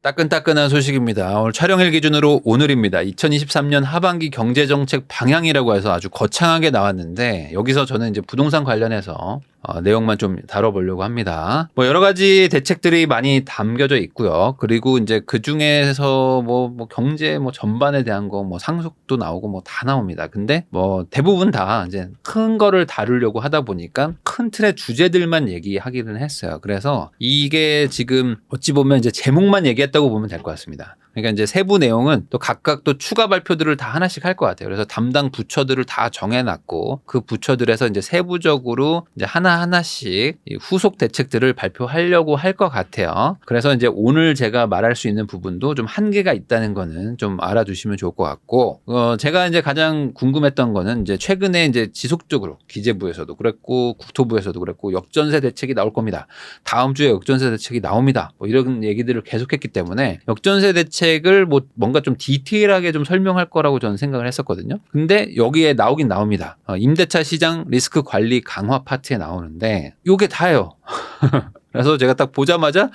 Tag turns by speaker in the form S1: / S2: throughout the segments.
S1: 따끈따끈한 소식입니다. 오늘 촬영일 기준으로 오늘입니다. 2023년 하반기 경제정책 방향이라고 해서 아주 거창하게 나왔는데 여기서 저는 이제 부동산 관련해서 내용만 좀 다뤄보려고 합니다. 뭐 여러 가지 대책들이 많이 담겨져 있고요. 그리고 이제 그 중에서 뭐 경제 전반에 대한 거 상속도 나오고 다 나옵니다. 근데 대부분 다 이제 큰 거를 다루려고 하다 보니까 큰 틀의 주제들만 얘기하기는 했어요. 그래서 이게 지금 어찌 보면 이제 제목만 얘기했다고 보면 될 것 같습니다. 그러니까 이제 세부 내용은 또 각각 또 추가 발표들을 다 하나씩 할 것 같아요. 그래서 담당 부처들을 다 정해놨고 그 부처들에서 이제 세부적으로 이제 하나씩 후속 대책들을 발표하려고 할 것 같아요. 그래서 이제 오늘 제가 말할 수 있는 부분도 좀 한계가 있다는 거는 좀 알아두시면 좋을 것 같고, 제가 이제 가장 궁금했던 거는 이제 최근에 이제 지속적으로 기재부에서도 그랬고 국토부에서도 그랬고 역전세 대책이 나올 겁니다. 다음 주에 역전세 대책이 나옵니다. 이런 얘기들을 계속했기 때문에 역전세 대책을 뭔가 좀 디테일하게 좀 설명할 거라고 저는 생각을 했었거든요. 근데 여기에 나오긴 나옵니다. 임대차 시장 리스크 관리 강화 파트에 나오는데 이게 다예요. 그래서 제가 딱 보자마자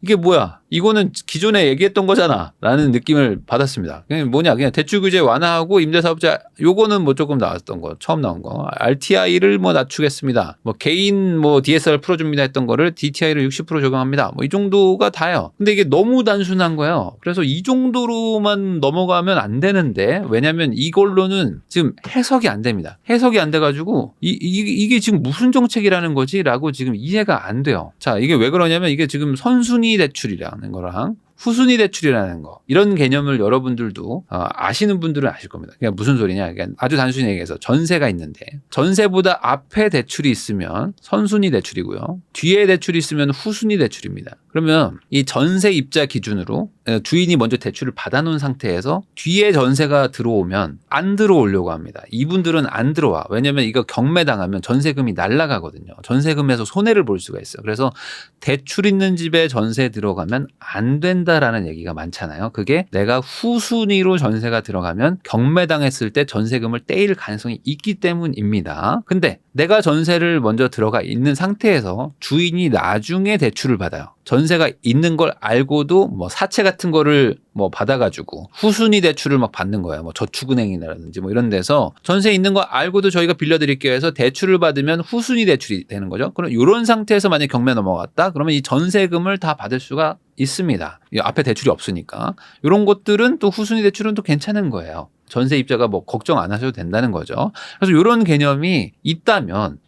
S1: 이게 뭐야? 이거는 기존에 얘기했던 거잖아 라는 느낌을 받았습니다. 그냥 대출 규제 완화하고 임대사업자 요거는 조금 나왔던 거, 처음 나온 거. RTI를 낮추겠습니다. 개인 DSR 풀어줍니다 했던 거를 DTI를 60% 적용합니다. 이 정도가 다예요. 근데 이게 너무 단순한 거예요. 그래서 이 정도로만 넘어가면 안 되는데, 왜냐면 이걸로는 지금 해석이 안 됩니다. 해석이 안 돼가지고 이게 지금 무슨 정책이라는 거지? 라고 지금 이해가 안 돼요. 자, 이게 왜 그러냐면 이게 지금 선순위 대출이라는 거랑 후순위 대출이라는 거, 이런 개념을 여러분들도 아시는 분들은 아실 겁니다. 그냥 무슨 소리냐? 그러니까 아주 단순히 얘기해서 전세가 있는데 전세보다 앞에 대출이 있으면 선순위 대출이고요. 뒤에 대출이 있으면 후순위 대출입니다. 그러면 이 전세 입자 기준으로 주인이 먼저 대출을 받아놓은 상태에서 뒤에 전세가 들어오면 안 들어오려고 합니다. 이분들은 안 들어와. 왜냐하면 이거 경매당하면 전세금이 날아가거든요. 전세금에서 손해를 볼 수가 있어요. 그래서 대출 있는 집에 전세 들어가면 안 된다라는 얘기가 많잖아요. 그게 내가 후순위로 전세가 들어가면 경매당했을 때 전세금을 떼일 가능성이 있기 때문입니다. 근데 내가 전세를 먼저 들어가 있는 상태에서 주인이 나중에 대출을 받아요. 전세가 있는 걸 알고도 사채 같은 거를 받아가지고 후순위 대출을 받는 거예요. 저축은행이라든지 이런 데서 전세 있는 거 알고도 저희가 빌려드릴게요 해서 대출을 받으면 후순위 대출이 되는 거죠. 그럼 이런 상태에서 만약에 경매 넘어갔다? 그러면 이 전세금을 다 받을 수가 있습니다. 앞에 대출이 없으니까. 이런 것들은 또 후순위 대출은 또 괜찮은 거예요. 전세 입자가 걱정 안 하셔도 된다는 거죠. 그래서 이런 개념이 있다면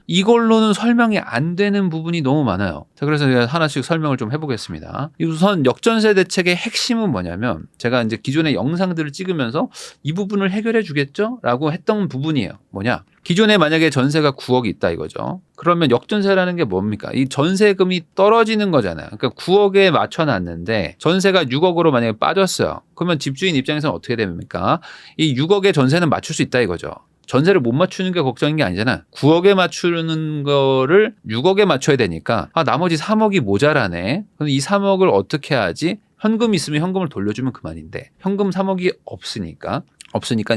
S1: 이걸로는 설명이 안 되는 부분이 너무 많아요. 자, 그래서 하나씩 설명을 좀 해보겠습니다. 우선 역전세 대책의 핵심은 뭐냐면, 제가 이제 기존의 영상들을 찍으면서 이 부분을 해결해 주겠죠? 라고 했던 부분이에요. 뭐냐? 기존에 만약에 전세가 9억이 있다 이거죠. 그러면 역전세라는 게 뭡니까? 이 전세금이 떨어지는 거잖아요. 그러니까 9억에 맞춰놨는데 전세가 6억으로 만약에 빠졌어요. 그러면 집주인 입장에서는 어떻게 됩니까? 이 6억의 전세는 맞출 수 있다 이거죠. 전세를 못 맞추는 게 걱정인 게 아니잖아. 9억에 맞추는 거를 6억에 맞춰야 되니까 나머지 3억이 모자라네. 그럼 이 3억을 어떻게 하지? 현금 있으면 현금을 돌려주면 그만인데 현금 3억이 없으니까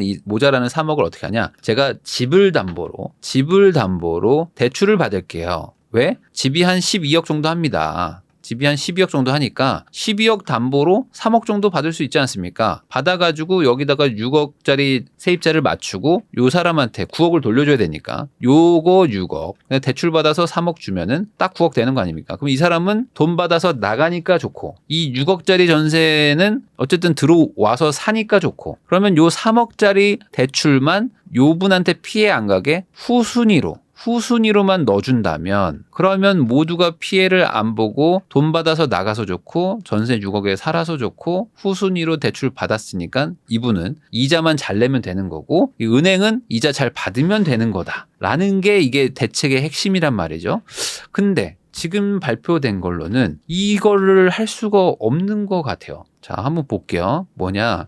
S1: 이 모자라는 3억을 어떻게 하냐? 제가 집을 담보로 대출을 받을게요. 왜? 집이 한 12억 정도 합니다. 집이 한 12억 정도 하니까 12억 담보로 3억 정도 받을 수 있지 않습니까? 받아가지고 여기다가 6억짜리 세입자를 맞추고 요 사람한테 9억을 돌려줘야 되니까 요거 6억 대출 받아서 3억 주면은 딱 9억 되는 거 아닙니까? 그럼 이 사람은 돈 받아서 나가니까 좋고 이 6억짜리 전세는 어쨌든 들어와서 사니까 좋고, 그러면 요 3억짜리 대출만 요 분한테 피해 안 가게 후순위로만 넣어준다면, 그러면 모두가 피해를 안 보고 돈 받아서 나가서 좋고 전세 6억에 살아서 좋고 후순위로 대출 받았으니까 이분은 이자만 잘 내면 되는 거고 이 은행은 이자 잘 받으면 되는 거다라는 게 이게 대책의 핵심이란 말이죠. 근데 지금 발표된 걸로는 이거를 할 수가 없는 것 같아요. 자, 한번 볼게요. 뭐냐?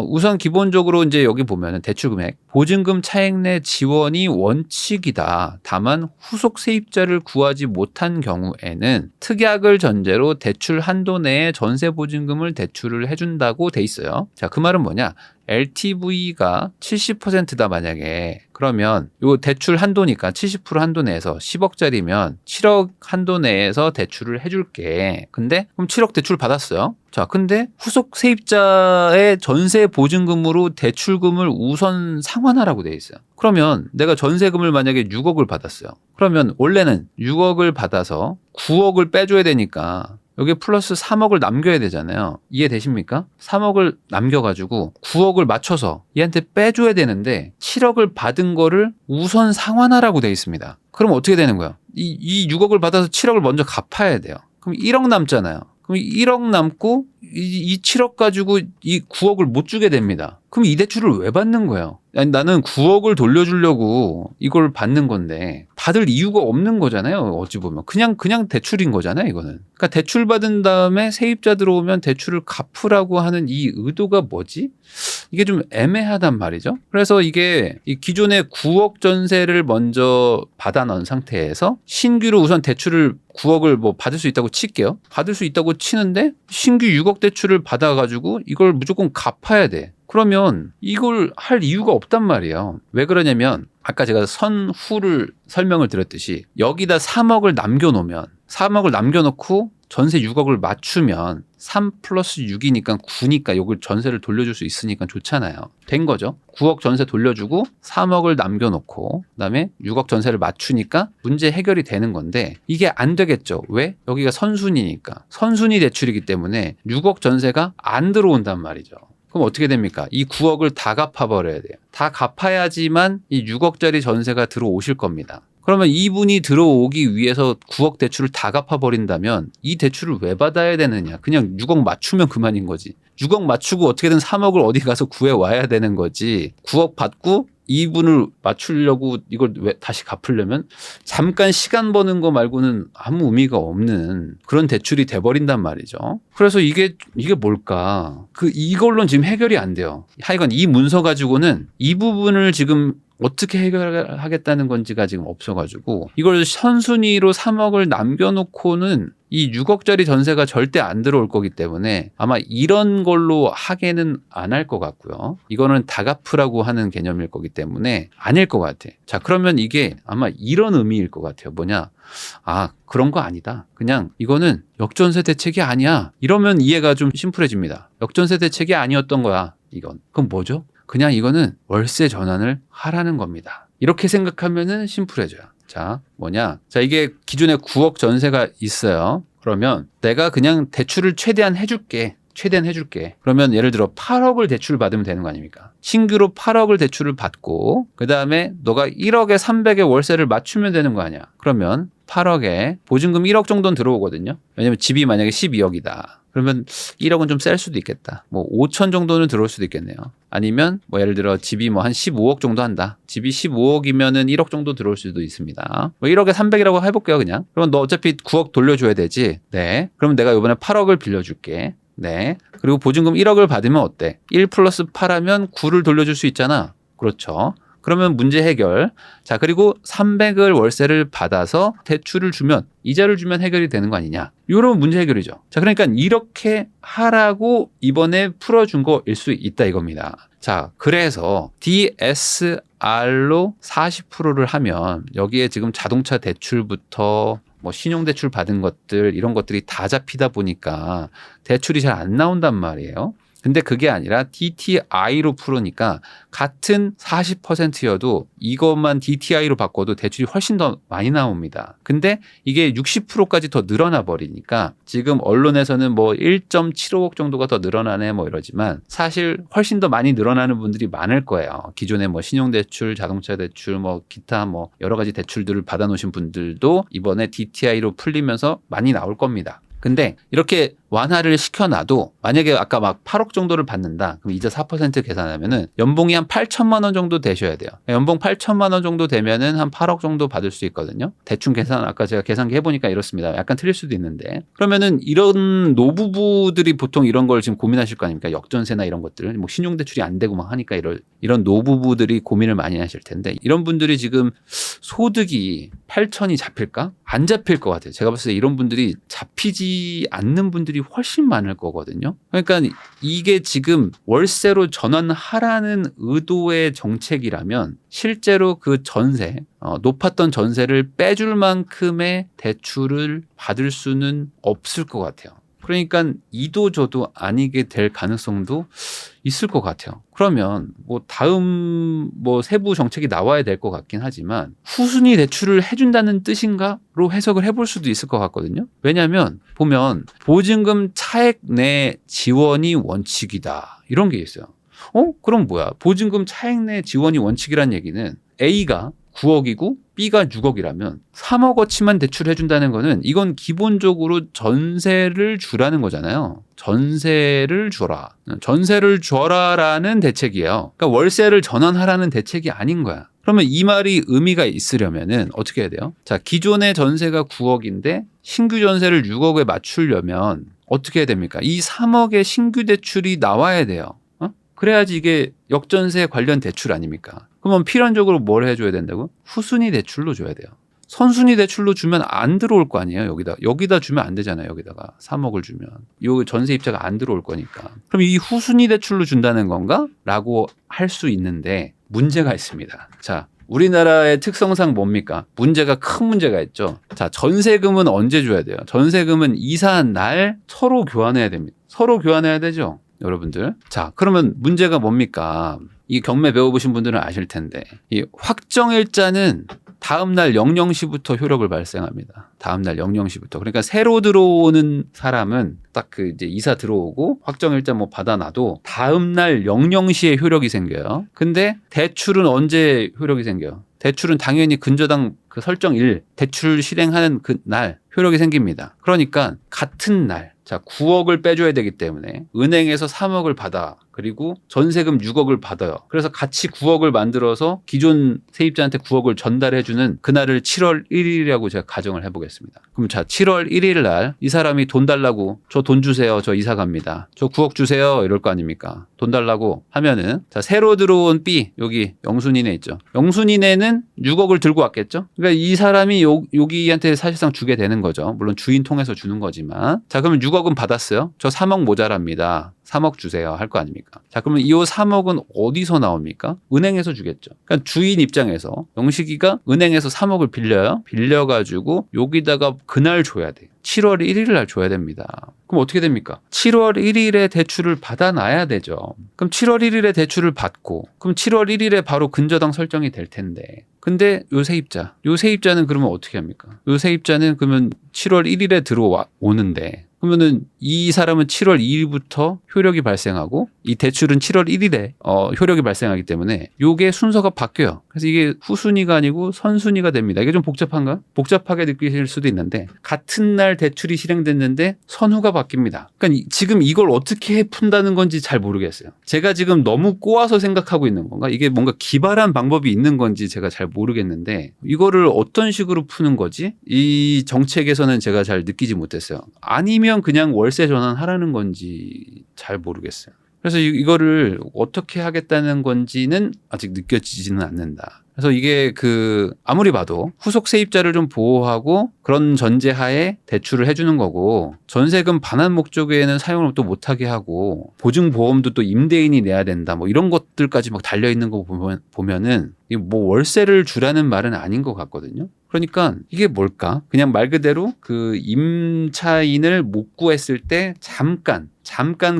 S1: 우선 기본적으로 이제 여기 보면은 대출 금액, 보증금 차액 내 지원이 원칙이다. 다만 후속 세입자를 구하지 못한 경우에는 특약을 전제로 대출 한도 내에 전세 보증금을 대출을 해준다고 돼 있어요. 자, 그 말은 뭐냐? LTV가 70%다 만약에 그러면 요 대출 한도니까 70% 한도 내에서 10억짜리면 7억 한도 내에서 대출을 해줄게. 근데 그럼 7억 대출 받았어요. 자, 근데 후속 세입자의 전세 보증금으로 대출금을 우선 상환하라고 돼 있어요. 그러면 내가 전세금을 만약에 6억을 받았어요. 그러면 원래는 6억을 받아서 9억을 빼줘야 되니까 여기 플러스 3억을 남겨야 되잖아요. 이해되십니까? 3억을 남겨가지고 9억을 맞춰서 얘한테 빼줘야 되는데 7억을 받은 거를 우선 상환하라고 돼 있습니다. 그럼 어떻게 되는 거야? 이 6억을 받아서 7억을 먼저 갚아야 돼요. 그럼 1억 남잖아요. 그럼 1억 남고 이 7억 가지고 이 9억을 못 주게 됩니다. 그럼 이 대출을 왜 받는 거예요? 아니, 나는 9억을 돌려주려고 이걸 받는 건데 받을 이유가 없는 거잖아요. 어찌 보면 그냥 대출인 거잖아요. 이거는. 그러니까 대출 받은 다음에 세입자 들어오면 대출을 갚으라고 하는 이 의도가 뭐지? 이게 좀 애매하단 말이죠. 그래서 이게 이 기존의 9억 전세를 먼저 받아 넣은 상태에서 신규로 우선 대출을 9억을 뭐 받을 수 있다고 칠게요. 받을 수 있다고 치는데 신규 6억 대출을 받아가지고 이걸 무조건 갚아야 돼. 그러면 이걸 할 이유가 없단 말이에요. 왜 그러냐면 아까 제가 선후를 설명을 드렸듯이 여기다 3억을 남겨놓으면 3억을 남겨놓고 전세 6억을 맞추면 3 플러스 6이니까 9니까 이걸 전세를 돌려줄 수 있으니까 좋잖아요. 된 거죠. 9억 전세 돌려주고 3억을 남겨놓고 그다음에 6억 전세를 맞추니까 문제 해결이 되는 건데 이게 안 되겠죠. 왜? 여기가 선순위니까. 선순위 대출이기 때문에 6억 전세가 안 들어온단 말이죠. 그럼 어떻게 됩니까? 이 9억을 다 갚아버려야 돼요. 다 갚아야지만 이 6억짜리 전세가 들어오실 겁니다. 그러면 이분이 들어오기 위해서 9억 대출을 다 갚아버린다면 이 대출을 왜 받아야 되느냐. 그냥 6억 맞추면 그만인 거지. 6억 맞추고 어떻게든 3억을 어디 가서 구해와야 되는 거지. 9억 받고 이분을 맞추려고 이걸 왜 다시 갚으려면 잠깐 시간 버는 거 말고는 아무 의미가 없는 그런 대출이 돼버린단 말이죠. 그래서 이게 뭘까? 이걸로는 지금 해결이 안 돼요. 하여간 이 문서 가지고는 이 부분을 지금 어떻게 해결하겠다는 건지가 지금 없어가지고 이걸 선순위로 3억을 남겨놓고는 이 6억짜리 전세가 절대 안 들어올 거기 때문에 아마 이런 걸로 하게는 안 할 것 같고요. 이거는 다 갚으라고 하는 개념일 거기 때문에 아닐 것 같아. 자, 그러면 이게 아마 이런 의미일 것 같아요. 뭐냐? 아, 그런 거 아니다. 그냥 이거는 역전세 대책이 아니야. 이러면 이해가 좀 심플해집니다. 역전세 대책이 아니었던 거야. 이건. 그럼 뭐죠? 그냥 이거는 월세 전환을 하라는 겁니다. 이렇게 생각하면은 심플해져요. 자, 뭐냐? 자, 이게 기존에 9억 전세가 있어요. 그러면 내가 그냥 대출을 최대한 해줄게. 그러면 예를 들어 8억을 대출 받으면 되는 거 아닙니까? 신규로 8억을 대출을 받고 그 다음에 너가 1억에 300에 월세를 맞추면 되는 거 아니야? 그러면 8억에 보증금 1억 정도는 들어오거든요. 왜냐면 집이 만약에 12억이다. 그러면 1억은 좀 셀 수도 있겠다. 뭐 5천 정도는 들어올 수도 있겠네요. 아니면 뭐 예를 들어 집이 뭐 한 15억 정도 한다. 집이 15억이면은 1억 정도 들어올 수도 있습니다. 뭐 1억에 300이라고 해볼게요, 그냥. 그러면 너 어차피 9억 돌려줘야 되지. 네. 그럼 내가 이번에 8억을 빌려줄게. 네. 그리고 보증금 1억을 받으면 어때? 1 플러스 8하면 9를 돌려줄 수 있잖아. 그렇죠. 그러면 문제 해결. 자, 그리고 300을 월세를 받아서 대출을 주면 이자를 주면 해결이 되는 거 아니냐. 이런 문제 해결이죠. 자, 그러니까 이렇게 하라고 이번에 풀어준 거일 수 있다 이겁니다. 자, 그래서 DSR로 40%를 하면 여기에 지금 자동차 대출부터 뭐 신용대출 받은 것들 이런 것들이 다 잡히다 보니까 대출이 잘 안 나온단 말이에요. 근데 그게 아니라 DTI로 풀으니까 같은 40%여도 이것만 DTI로 바꿔도 대출이 훨씬 더 많이 나옵니다. 근데 이게 60%까지 더 늘어나 버리니까 지금 언론에서는 뭐 1.75억 정도가 더 늘어나네 뭐 이러지만 사실 훨씬 더 많이 늘어나는 분들이 많을 거예요. 기존에 뭐 신용대출, 자동차 대출, 뭐 기타 뭐 여러 가지 대출들을 받아놓으신 분들도 이번에 DTI로 풀리면서 많이 나올 겁니다. 근데 이렇게 완화를 시켜놔도 만약에 아까 막 8억 정도를 받는다. 그럼 이자 4% 계산하면은 연봉이 한 8천만 원 정도 되셔야 돼요. 연봉 8천만 원 정도 되면은 한 8억 정도 받을 수 있거든요. 대충 계산 아까 제가 계산기 해보니까 이렇습니다. 약간 틀릴 수도 있는데 그러면은 이런 노부부들이 보통 이런 걸 지금 고민하실 거 아닙니까? 역전세나 이런 것들 뭐 신용대출이 안 되고 막 하니까 이런 노부부들이 고민을 많이 하실 텐데 이런 분들이 지금 소득이 8천이 잡힐까? 안 잡힐 것 같아요. 제가 봤을 때 이런 분들이 잡히지 않는 분들이 훨씬 많을 거거든요. 그러니까 이게 지금 월세로 전환하라는 의도의 정책이라면 실제로 그 전세, 높았던 전세를 빼줄 만큼의 대출을 받을 수는 없을 것 같아요. 그러니까 이도저도 아니게 될 가능성도 있을 것 같아요. 그러면 뭐 다음 뭐 세부 정책이 나와야 될 것 같긴 하지만 후순위 대출을 해준다는 뜻인가로 해석을 해볼 수도 있을 것 같거든요. 왜냐하면 보면 보증금 차액 내 지원이 원칙이다 이런 게 있어요. 그럼 뭐야? 보증금 차액 내 지원이 원칙이란 얘기는 A가 9억이고 B가 6억이라면 3억어치만 대출해준다는 거는 이건 기본적으로 전세를 주라는 거잖아요. 전세를 줘라. 전세를 줘라라는 대책이에요. 그러니까 월세를 전환하라는 대책이 아닌 거야. 그러면 이 말이 의미가 있으려면은 어떻게 해야 돼요? 자, 기존의 전세가 9억인데 신규 전세를 6억에 맞추려면 어떻게 해야 됩니까? 이 3억의 신규 대출이 나와야 돼요. 그래야지 이게 역전세 관련 대출 아닙니까? 그러면 필연적으로 뭘 해줘야 된다고? 후순위 대출로 줘야 돼요. 선순위 대출로 주면 안 들어올 거 아니에요. 여기다 주면 안 되잖아요. 여기다가 3억을 주면. 요 전세입자가 안 들어올 거니까. 그럼 이 후순위 대출로 준다는 건가? 라고 할 수 있는데 문제가 있습니다. 자, 우리나라의 특성상 뭡니까? 큰 문제가 있죠. 자, 전세금은 언제 줘야 돼요? 전세금은 이사한 날 서로 교환해야 됩니다. 서로 교환해야 되죠. 여러분들. 자, 그러면 문제가 뭡니까? 이 경매 배워보신 분들은 아실 텐데 이 확정일자는 다음날 00시부터 효력을 발생합니다. 다음날 00시부터. 그러니까 새로 들어오는 사람은 딱 그 이제 이사 들어오고 확정일자 뭐 받아놔도 다음날 00시에 효력이 생겨요. 근데 대출은 언제 효력이 생겨요? 대출은 당연히 근저당 그 설정일 대출 실행하는 그 날 효력이 생깁니다. 그러니까 같은 날, 자 9억을 빼줘야 되기 때문에 은행에서 3억을 받아 그리고 전세금 6억을 받아요. 그래서 같이 9억을 만들어서 기존 세입자한테 9억을 전달해주는 그날을 7월 1일이라고 제가 가정을 해보겠습니다. 그럼 자 7월 1일 날 이 사람이 돈 달라고 저 돈 주세요. 저 이사 갑니다. 저 9억 주세요. 이럴 거 아닙니까? 돈 달라고 하면은 자 새로 들어온 B 여기 영순이네 있죠. 영순이네는 6억을 들고 왔겠죠. 그러니까 이 사람이 여기한테 사실상 주게 되는 거죠. 물론 주인 통해서 주는 거지만 자 그러면 6억은 받았어요. 저 3억 모자랍니다. 3억 주세요 할 거 아닙니까? 자 그러면 이 3억은 어디서 나옵니까? 은행에서 주겠죠. 그러니까 주인 입장에서 영식이가 은행에서 3억을 빌려요. 빌려가지고 여기다가 그날 줘야 돼요. 7월 1일 날 줘야 됩니다. 그럼 어떻게 됩니까? 7월 1일에 대출을 받아놔야 되죠. 그럼 7월 1일에 대출을 받고 그럼 7월 1일에 바로 근저당 설정이 될 텐데 근데 요 세입자는 그러면 어떻게 합니까? 요 세입자는 그러면 7월 1일에 들어오는데 그러면은 이 사람은 7월 2일부터 효력이 발생하고 이 대출은 7월 1일에 효력이 발생하기 때문에 요게 순서가 바뀌어요. 그래서 이게 후순위가 아니고 선순위가 됩니다. 이게 좀 복잡한가? 복잡하게 느끼실 수도 있는데 같은 날 대출이 실행됐는데 선후가 바뀝니다. 그러니까 지금 이걸 어떻게 푼다는 건지 잘 모르겠어요. 제가 지금 너무 꼬아서 생각하고 있는 건가? 이게 뭔가 기발한 방법이 있는 건지 제가 잘 모르겠는데 이거를 어떤 식으로 푸는 거지? 이 정책에서는 제가 잘 느끼지 못했어요. 아니면 그냥 월세 전환하라는 건지 잘 모르겠어요. 그래서 이거를 어떻게 하겠다는 건지는 아직 느껴지지는 않는다. 그래서 이게 아무리 봐도 후속 세입자를 좀 보호하고 그런 전제하에 대출을 해주는 거고 전세금 반환 목적에는 사용을 또 못하게 하고 보증보험도 또 임대인이 내야 된다 뭐 이런 것들까지 막 달려있는 거 보면은 뭐 월세를 주라는 말은 아닌 것 같거든요. 그러니까 이게 뭘까? 그냥 말 그대로 그 임차인을 못 구했을 때 잠깐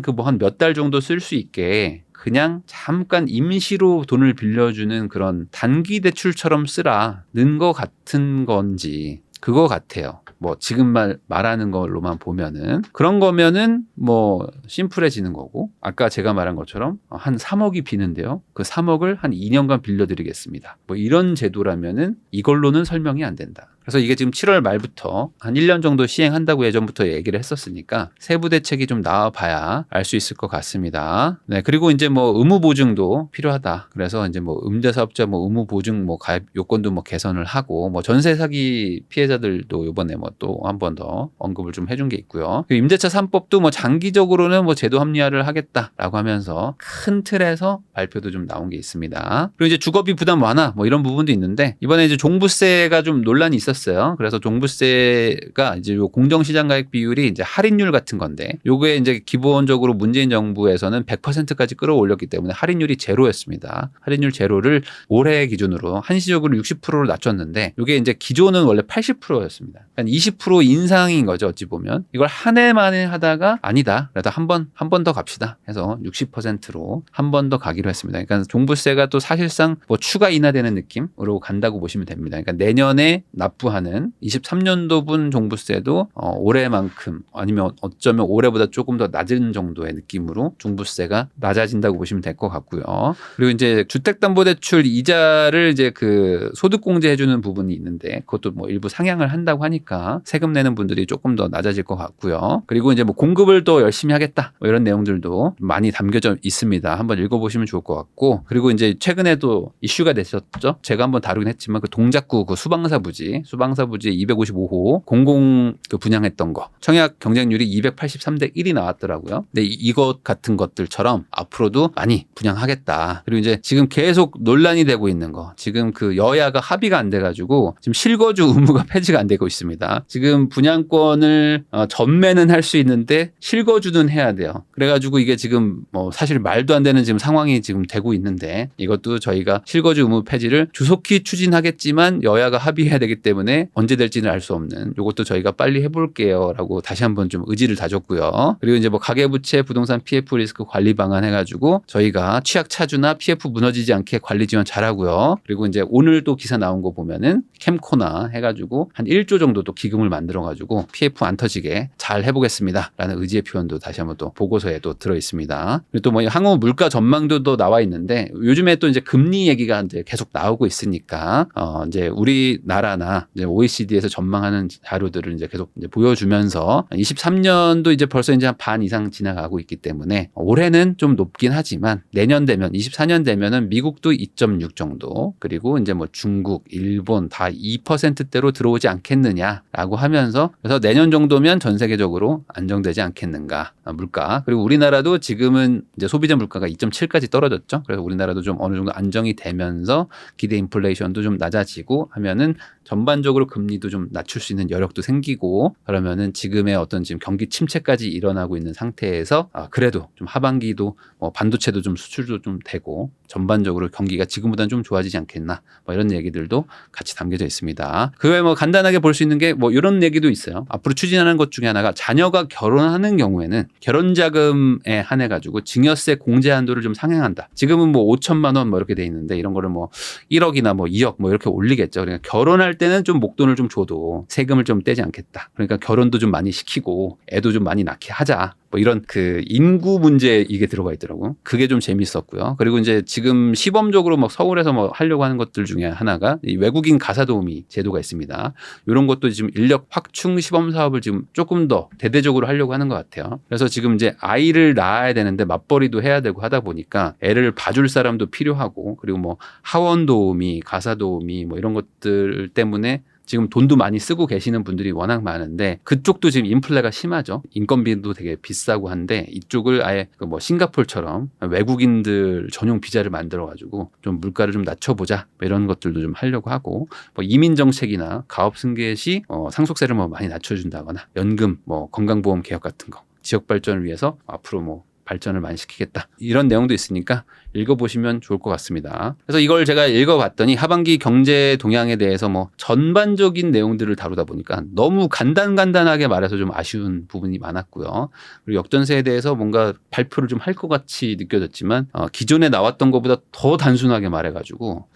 S1: 그 뭐 한 몇 달 정도 쓸 수 있게 그냥 잠깐 임시로 돈을 빌려주는 그런 단기 대출처럼 쓰라는 거 같은 건지 그거 같아요. 뭐 지금 말하는 걸로만 보면은 그런 거면은 뭐 심플해지는 거고 아까 제가 말한 것처럼 한 3억이 비는데요. 그 3억을 한 2년간 빌려드리겠습니다. 뭐 이런 제도라면은 이걸로는 설명이 안 된다. 그래서 그래서 이게 지금 7월 말부터 한 1년 정도 시행한다고 예전부터 얘기를 했었으니까 세부 대책이 좀 나와봐야 알 수 있을 것 같습니다. 네, 그리고 이제 뭐 의무 보증도 필요하다. 그래서 이제 뭐 임대사업자 뭐 의무 보증 뭐 가입 요건도 뭐 개선을 하고 뭐 전세 사기 피해자들도 이번에 뭐 또 한 번 더 언급을 좀 해준 게 있고요. 임대차 3법도 뭐 장기적으로는 뭐 제도 합리화를 하겠다라고 하면서 큰 틀에서 발표도 좀 나온 게 있습니다. 그리고 이제 주거비 부담 완화 뭐 이런 부분도 있는데 이번에 이제 종부세가 좀 논란이 있었어요. 그래서 종부세가 이제 요 공정시장 가액 비율이 이제 할인율 같은 건데 요게 이제 기본적으로 문재인 정부에서는 100%까지 끌어올렸기 때문에 할인율이 제로였습니다. 할인율 제로를 올해 기준으로 한시적으로 60%로 낮췄는데 이게 이제 기존은 원래 80%였습니다. 그러니까 20% 인상인 거죠. 어찌 보면 이걸 한 해 만에 하다가 아니다. 그래도 한 번 더 갑시다. 해서 60%로 한 번 더 가기로 했습니다. 그러니까 종부세가 또 사실상 뭐 추가 인하되는 느낌으로 간다고 보시면 됩니다. 그러니까 내년에 납부하는 23년도분 종부세도 올해만큼 아니면 어쩌면 올해보다 조금 더 낮은 정도의 느낌으로 종부세가 낮아진다고 보시면 될 것 같고요. 그리고 이제 주택담보대출 이자를 이제 그 소득공제해주는 부분이 있는데 그것도 뭐 일부 상향을 한다고 하니까 세금 내는 분들이 조금 더 낮아질 것 같고요. 그리고 이제 뭐 공급을 또 열심히 하겠다 뭐 이런 내용들도 많이 담겨져 있습니다. 한번 읽어보시면 좋을 것 같고 그리고 이제 최근에도 이슈가 됐었죠. 제가 한번 다루긴 했지만 그 동작구 그 수방사부지 255호 공공 그 분양했던 거 청약 경쟁률이 283대 1이 나왔더라고요. 근데 이것 같은 것들처럼 앞으로도 많이 분양하겠다. 그리고 이제 지금 계속 논란이 되고 있는 거 지금 그 여야가 합의가 안 돼가지고 지금 실거주 의무가 폐지가 안 되고 있습니다. 지금 분양권을 전매는 할 수 있는데 실거주는 해야 돼요. 그래가지고 이게 지금 뭐 사실 말도 안 되는 지금 상황이 지금 되고 있는데 이것도 저희가 실거주 의무 폐지를 주속히 추진하겠지만 여야가 합의해야 되기 때문에 언제 될지는 알 수 없는 이것도 저희가 빨리 해볼게요 라고 다시 한번 좀 의지를 다졌고요. 그리고 이제 뭐 가계부채 부동산 PF 리스크 관리 방안 해가지고 저희가 취약 차주나 PF 무너지지 않게 관리 지원 잘하고요. 그리고 이제 오늘 또 기사 나온 거 보면은 캠코나 해가지고 한 1조 정도 또 기금을 만들어가지고 PF 안 터지게 잘 해보겠습니다 라는 의지의 표현도 다시 한번 또 보고서에 또 들어있습니다. 그리고 또 뭐 향후 물가 전망도 또 나와 있는데 요즘에 또 이제 금리 얘기가 이제 계속 나오고 있으니까 이제 우리나라나 이제 OECD에서 전망하는 자료들을 이제 계속 이제 보여주면서 23년도 이제 벌써 이제 한 반 이상 지나가고 있기 때문에 올해는 좀 높긴 하지만 내년 되면 24년 되면은 미국도 2.6 정도 그리고 이제 뭐 중국, 일본 다 2%대로 들어오지 않겠느냐라고 하면서 그래서 내년 정도면 전 세계적으로 안정되지 않겠는가 물가 그리고 우리나라도 지금은 이제 소비자 물가가 2.7까지 떨어졌죠. 그래서 우리나라도 좀 어느 정도 안정이 되면서 기대 인플레이션도 좀 낮아지고 하면은 전반적으로 금리도 좀 낮출 수 있는 여력도 생기고 그러면은 지금의 어떤 지금 경기 침체까지 일어나고 있는 상태에서 그래도 좀 하반기도 반도체도 좀 수출도 좀 되고 전반적으로 경기가 지금보다는 좀 좋아지지 않겠나 뭐 이런 얘기들도 같이 담겨져 있습니다. 그 외에 뭐 간단하게 볼 수 있는 게 뭐 이런 얘기도 있어요. 앞으로 추진하는 것 중에 하나가 자녀가 결혼하는 경우에는 결혼자금에 한해 가지고 증여세 공제 한도를 좀 상향한다. 지금은 뭐 5천만 원 뭐 이렇게 돼 있는데 이런 거를 뭐 1억이나 뭐 2억 뭐 이렇게 올리겠죠. 그러니까 결혼할 때는 좀 목돈을 좀 줘도 세금을 좀 떼지 않겠다. 그러니까 결혼도 좀 많이 시키고 애도 좀 많이 낳게 하자. 뭐 이런 그 인구 문제 이게 들어가 있더라고요. 그게 좀 재밌었고요. 그리고 이제 지금 시범적으로 막 서울에서 뭐 하려고 하는 것들 중에 하나가 이 외국인 가사 도우미 제도가 있습니다. 이런 것도 지금 인력 확충 시범 사업을 지금 조금 더 대대적으로 하려고 하는 것 같아요. 그래서 지금 이제 아이를 낳아야 되는데 맞벌이도 해야 되고 하다 보니까 애를 봐줄 사람도 필요하고 그리고 뭐 하원 도우미, 가사 도우미 뭐 이런 것들 때문에 지금 돈도 많이 쓰고 계시는 분들이 워낙 많은데 그쪽도 지금 인플레가 심하죠. 인건비도 되게 비싸고 한데 이쪽을 아예 뭐 싱가포르처럼 외국인들 전용 비자를 만들어가지고 좀 물가를 좀 낮춰보자 뭐 이런 것들도 좀 하려고 하고 뭐 이민 정책이나 가업 승계 시 상속세를 뭐 많이 낮춰준다거나 연금 뭐 건강보험 개혁 같은 거 지역 발전을 위해서 앞으로 뭐 발전을 많이 시키겠다. 이런 내용도 있으니까 읽어보시면 좋을 것 같습니다. 그래서 이걸 제가 읽어봤더니 하반기 경제 동향에 대해서 뭐 전반적인 내용들을 다루다 보니까 너무 간단하게 말해서 좀 아쉬운 부분이 많았고요. 그리고 역전세에 대해서 뭔가 발표를 좀 할 것 같이 느껴졌지만 기존에 나왔던 것보다 더 단순하게 말해가지고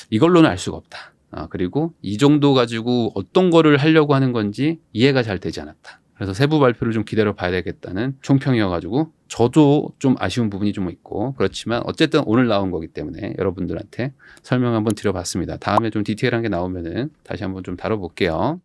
S1: 이걸로는 알 수가 없다. 그리고 이 정도 가지고 어떤 거를 하려고 하는 건지 이해가 잘 되지 않았다. 그래서 세부 발표를 좀 기다려 봐야 되겠다는 총평이어가지고 저도 좀 아쉬운 부분이 좀 있고 그렇지만 어쨌든 오늘 나온 거기 때문에 여러분들한테 설명 한번 드려봤습니다. 다음에 좀 디테일한 게 나오면은 다시 한번 좀 다뤄볼게요.